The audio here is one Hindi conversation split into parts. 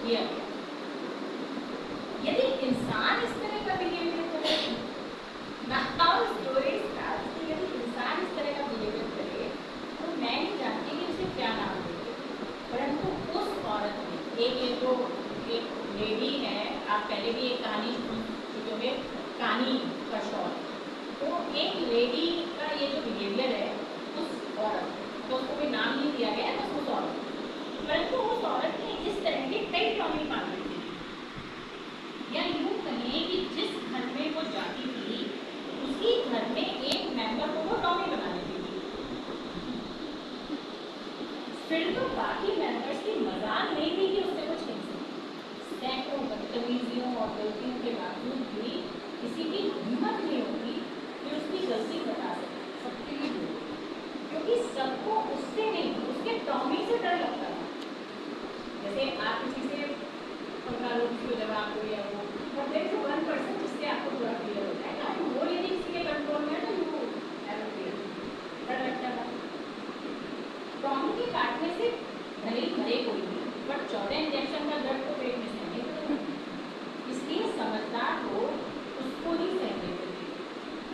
किया गया। यदि इंसान इस तरह का बिहेवियर करे, नाउ स्टोरी स्टार्ट्स कि यदि इंसान इस तरह का बिहेवियर करे तो मैं नहीं जानती कि उसे क्या नाम देंगे, परंतु उस औरत ने ये जो एक लेडी है, आप पहले भी एक कहानी सुन चुके होंगे, कहानी का शॉर्ट, तो एक लेडी का ये जो बिहेवियर है उस औरत, तो उसको कोई नाम नहीं दिया गया बस उस औरत, परंतु उस औरत ने इस तरह के कई टॉमी पाले थे, या यूँ कहें कि जिस घर में वो जाती थी उसी घर में एक मेंबर को वो टॉमी बना लेती थी। फिर तो बाकी मेंबर्स की मजाक नहीं थी कि उससे कुछ नहीं सकती। सैकड़ों बदतमीजियों और गलतियों के बावजूद भी किसी की हिम्मत नहीं होती कि उसकी गलती बता सके सबके लिए, क्योंकि सबको उससे नहीं उसके टॉमी से डर लगता था। जैसे आप किसी से 15 लोग की जब आप हो या वो, और देयर इज वन पर्सन जिससे आपको पूरा क्लियर होता है कि वो यदि किसी के कंट्रोल में है तो यू हैव अ क्लियर डर लगता था। टॉमी के काटने से भले ही मरे कोई भी, बट 14 इंजेक्शन का दर्द तो पेट में सहने को, इसलिए समझदार हो उसको ही सहन लेते थे,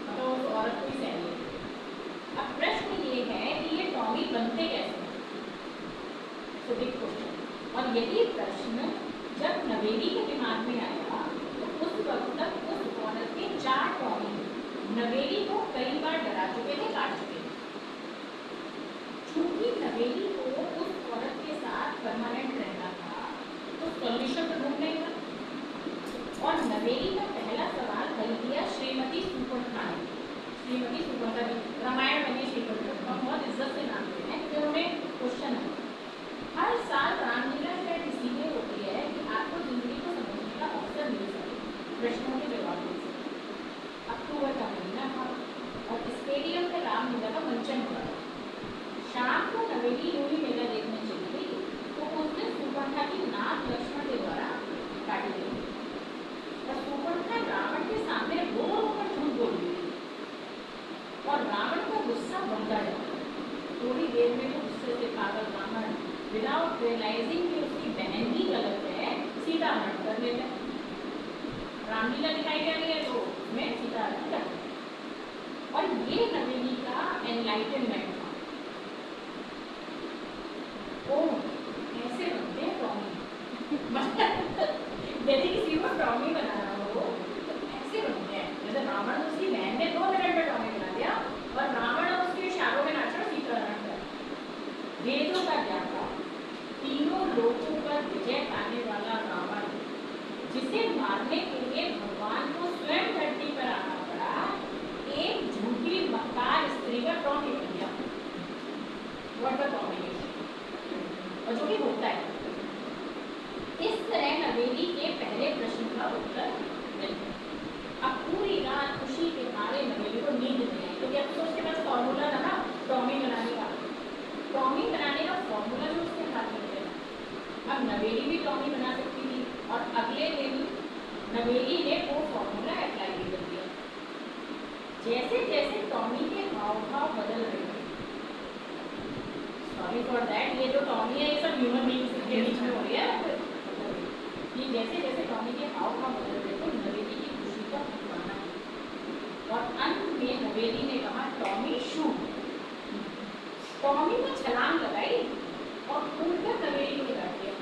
मतलब उस औरत को ही सहन लेते थे। अब प्रश्न ये है कि ये टॉमी बनते कैसे, तो बिग क्वेश्चन। और यही प्रश्न जब नवेली के दिमाग में आया तो उस वक्त तक उस औरत के 4 टॉमी नवेली को कई बार डरा चुके थे, काट चुके थे। चूंकि नवेली को उस औरत के साथ परमानेंट रहना था तो सॉल्यूशन तो ढूंढना ही था, और नवेली का पहला सवाल हल किया श्रीमती सुपर्णखा ने। श्रीमती सुपर्णखा जी रामायण बनी श्रीमती, बहुत इज्जत से नाम देते हैं, फिर उन्हें क्वेश्चन है हर साल रामलीला शायद इसीलिए होती है कि आपको जिंदगी को समझने का अवसर मिल सके, प्रश्नों के जवाब मिल सके। अक्टूबर का महीना था और स्टेडियम में रामलीला का मंचन हो रहा था। शाम को नवेली यूं ही मेला देखने चली गई तो उस दिन सुपर्णखा की नाक लक्ष्मण के द्वारा काटी गई और सुपर्णखा रावण के सामने रो रो कर झूठ बोल रही और रावण का गुस्सा बढ़ता जाता। थोड़ी देर में तो गुस्से से पागल रावण विदाउट रियलाइजिंग कि उसकी बहन ही गलत है सीता हरण कर लेता है। रामलीला दिखाई जा रही है तो मैं सीता हरण कर, और ये नवेली का एनलाइटनमेंट था। ऐसे बनते हैं टॉमी यदि किसी को टॉमी बनाना हो तो ऐसे बनते हैं। जैसे रावण उसकी बहन ने 2 मिनट में टॉमी बना दिया और रावण उसके इशारों में नाच रहा सीताहरण कर। वेदों का ज्ञाता, तीनों लोगों पर विजय पाने वाला रावण, जिसे मारने के लिए भगवान को स्वयं धरती पर आना पड़ा, एक झूठी मक्कार स्त्री का टॉमी बन गया। व्हाट द कॉम्बिनेशन, और जो कि होता है। इस तरह नवेली के पहले प्रश्न का उत्तर मिल गया। अब पूरी रात खुशी के मारे नवेली को नींद नहीं आई, क्योंकि अब तो उसके पास फॉर्मूला था ना टॉमी बनाने का। टॉमी बनाने का फॉर्मूला जो उसके हाथ में थे, अब नवेली भी टॉमी बना सकती थी, और अगले दिन नवेली ने वो फॉर्मूला अप्लाई भी कर दिया। जैसे जैसे टॉमी के हाव भाव बदल रहे थे, सॉरी फॉर दैट, ये जो टॉमी है ये सब ह्यूमन बीइंग्स के बीच में हो रही है, ये जैसे जैसे टॉमी के हाव भाव बदल रहे थे नवेली की खुशी का ठिकाना, और अंत में नवेली ने कहा टॉमी शूट। टॉमी को छलांग लगाई और कूदकर नवेली को गिरा दिया।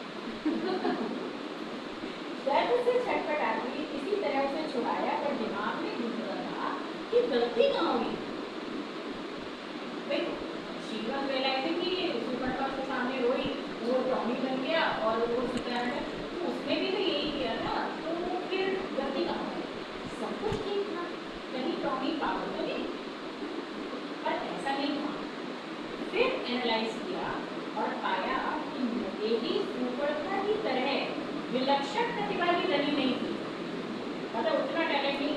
दर्द से छटपटाती इसी तरह उसे छुड़ाया, पर दिमाग में घूम रहा था कि गलती कहाँ हुई। शी वाज रियलाइजिंग कि सुपर्णखा के सामने रोई, वो टॉमी बन गया और वो सीताहरण, तो उसने भी तो यही किया ना, तो फिर गलती कहाँ हुई। सब कुछ ठीक था, कहीं टॉमी पागल तो नहीं, पर ऐसा नहीं था। फिर एनालाइज किया और पाया कि नवेली सुपर्णखा की तरह विलक्षण प्रतिभा की धनी नहीं थी, मतलब उतना टैलेंट नहीं